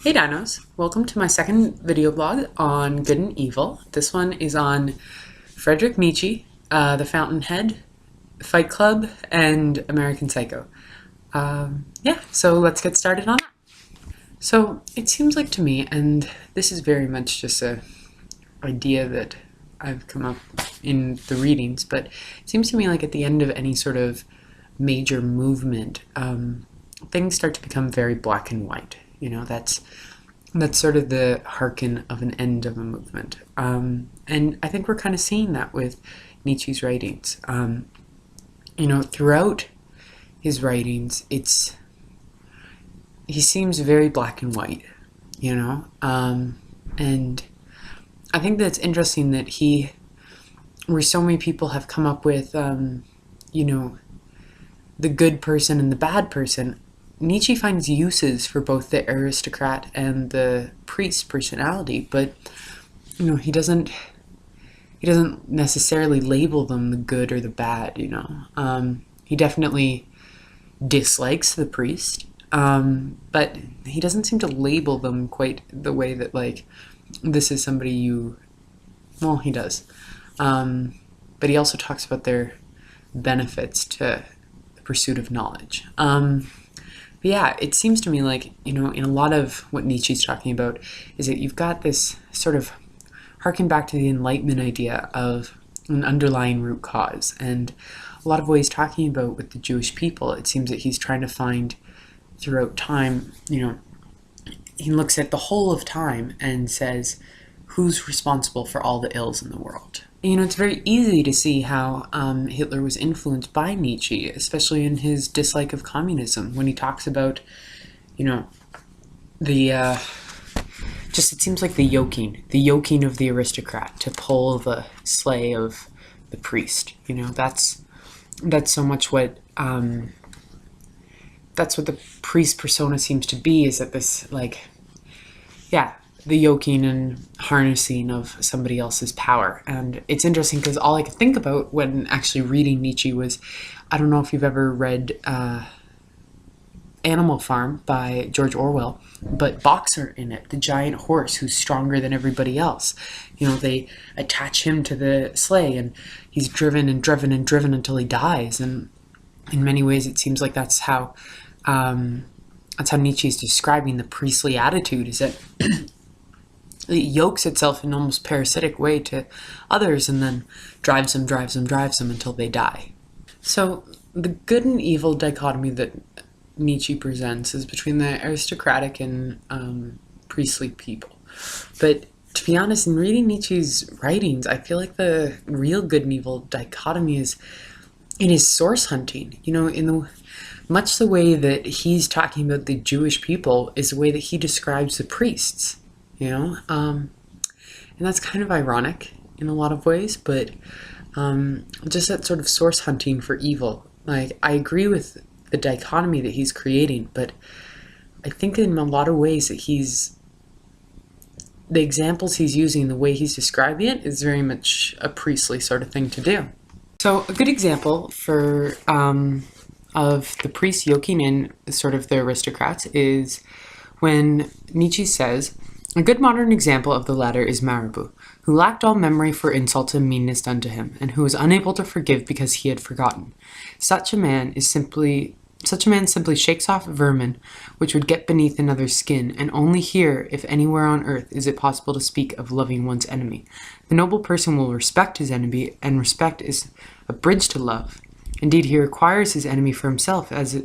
Hey Dinos, welcome to my second video blog on good and evil. This one is on Friedrich Nietzsche, the Fountainhead, Fight Club, and American Psycho. So let's get started on that. So it seems like to me, and this is very much just a idea that I've come up in the readings, but it seems to me like at the end of any sort of major movement, things start to become very black and white. You know, that's sort of the hearken of an end of a movement. And I think we're kind of seeing that with Nietzsche's writings. Throughout his writings, he seems very black and white, and I think that's interesting that where so many people have come up with, the good person and the bad person, Nietzsche finds uses for both the aristocrat and the priest personality, but he doesn't necessarily label them the good or the bad. He definitely dislikes the priest, but he doesn't seem to label them quite the way that, like, this is somebody he does, but he also talks about their benefits to the pursuit of knowledge. But yeah, it seems to me like, in a lot of what Nietzsche's talking about is that you've got this sort of harken back to the Enlightenment idea of an underlying root cause. And a lot of what he's talking about with the Jewish people, it seems that he's trying to find throughout time, he looks at the whole of time and says, who's responsible for all the ills in the world? It's very easy to see how Hitler was influenced by Nietzsche, especially in his dislike of communism, when he talks about, it seems like the yoking of the aristocrat to pull the sleigh of the priest. That's so much what that's what the priest persona seems to be, is that this, the yoking and harnessing of somebody else's power. And it's interesting because all I could think about when actually reading Nietzsche was, I don't know if you've ever read Animal Farm by George Orwell, but Boxer in it, the giant horse who's stronger than everybody else. They attach him to the sleigh and he's driven and driven and driven until he dies. And in many ways it seems like that's how Nietzsche is describing the priestly attitude, is that it yokes itself in an almost parasitic way to others and then drives them until they die. So the good and evil dichotomy that Nietzsche presents is between the aristocratic and priestly people. But to be honest, in reading Nietzsche's writings, I feel like the real good and evil dichotomy is in his source hunting. Much the way that he's talking about the Jewish people is the way that he describes the priests. And that's kind of ironic in a lot of ways, but just that sort of source hunting for evil. Like, I agree with the dichotomy that he's creating, but I think in a lot of ways that the examples he's using, the way he's describing it, is very much a priestly sort of thing to do. So a good example of the priests yoking in sort of the aristocrats is when Nietzsche says, a good modern example of the latter is Marabout, who lacked all memory for insults and meanness done to him, and who was unable to forgive because he had forgotten. Such a man simply shakes off vermin which would get beneath another's skin, and only here, if anywhere on earth, is it possible to speak of loving one's enemy. The noble person will respect his enemy, and respect is a bridge to love. Indeed, he requires his enemy for himself as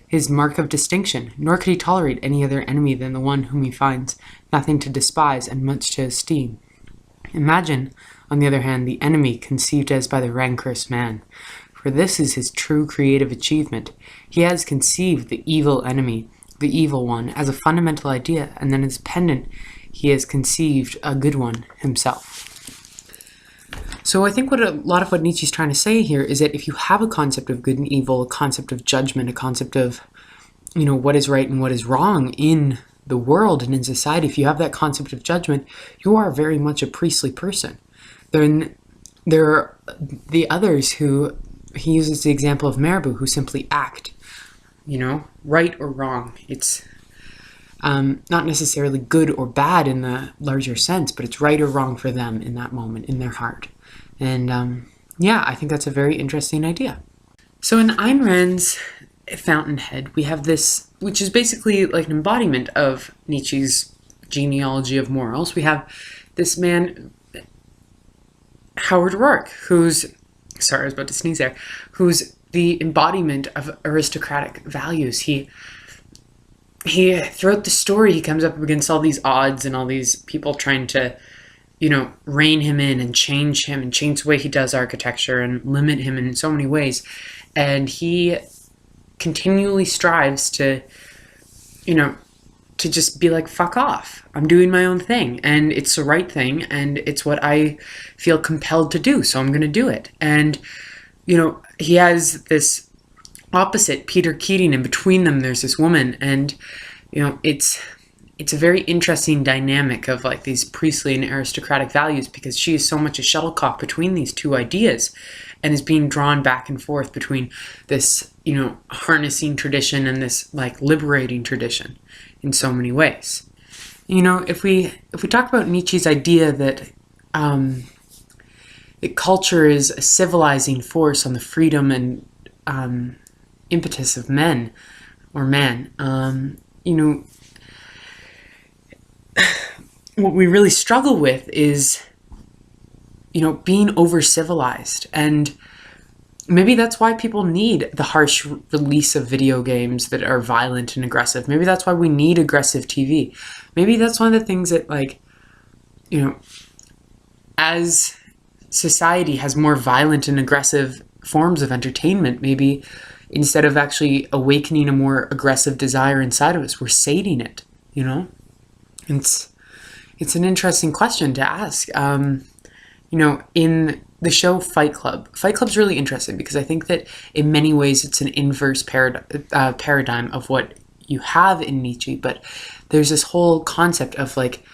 his mark of distinction, nor could he tolerate any other enemy than the one whom he finds nothing to despise and much to esteem. Imagine, on the other hand, the enemy conceived as by the rancorous man, for this is his true creative achievement. He has conceived the evil enemy, the evil one, as a fundamental idea, and then as pendant he has conceived a good one himself. So I think a lot of what Nietzsche's trying to say here is that if you have a concept of good and evil, a concept of judgment, a concept of, what is right and what is wrong in the world and in society, if you have that concept of judgment, you are very much a priestly person. Then there are the others who, he uses the example of Marabout, who simply act, right or wrong. It's not necessarily good or bad in the larger sense, but it's right or wrong for them in that moment, in their heart. And yeah, I think that's a very interesting idea. So in Ayn Rand's Fountainhead, we have this, which is basically like an embodiment of Nietzsche's genealogy of morals. We have this man, Howard Rourke, who's, sorry, I was about to sneeze there, who's the embodiment of aristocratic values. He throughout the story, he comes up against all these odds and all these people trying to, rein him in and change him and change the way he does architecture and limit him in so many ways. And he continually strives to just be like, fuck off. I'm doing my own thing and it's the right thing and it's what I feel compelled to do. So I'm going to do it. And, he has this opposite, Peter Keating, and between them there's this woman, and it's a very interesting dynamic of like these priestly and aristocratic values, because she is so much a shuttlecock between these two ideas and is being drawn back and forth between this harnessing tradition and this like liberating tradition in so many ways. If we talk about Nietzsche's idea that culture is a civilizing force on the freedom and impetus of men or man, what we really struggle with is, being over-civilized. And maybe that's why people need the harsh release of video games that are violent and aggressive. Maybe that's why we need aggressive TV. Maybe that's one of the things that, like, as society has more violent and aggressive forms of entertainment, maybe instead of actually awakening a more aggressive desire inside of us, we're sating it, It's an interesting question to ask. In the show Fight Club's really interesting because I think that in many ways it's an inverse paradigm of what you have in Nietzsche, but there's this whole concept of like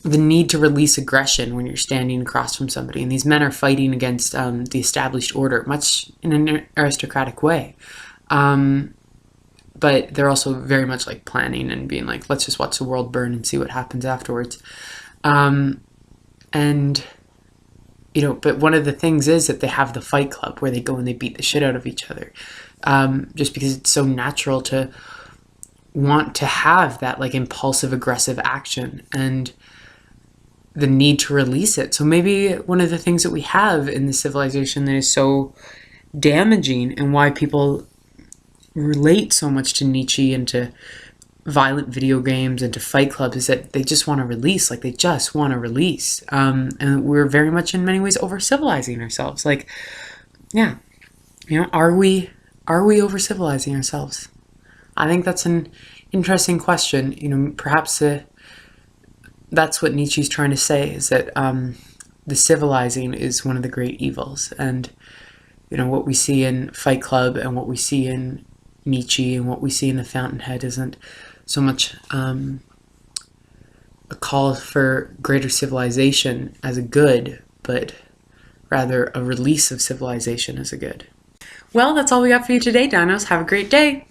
the need to release aggression when you're standing across from somebody, and these men are fighting against the established order, much in an aristocratic way. But they're also very much like planning and being like, let's just watch the world burn and see what happens afterwards. But one of the things is that they have the Fight Club where they go and they beat the shit out of each other. Just because it's so natural to want to have that like impulsive, aggressive action and the need to release it. So maybe one of the things that we have in the civilization that is so damaging and why people relate so much to Nietzsche and to violent video games and to Fight Club is that they just want to release, like they just want to release. And we're very much in many ways over-civilizing ourselves. Like, yeah, are we over-civilizing ourselves? I think that's an interesting question. Perhaps that's what Nietzsche's trying to say, is that the civilizing is one of the great evils. And, what we see in Fight Club and what we see in Nietzsche and what we see in the Fountainhead isn't so much a call for greater civilization as a good, but rather a release of civilization as a good. Well, that's all we got for you today, Dinos. Have a great day.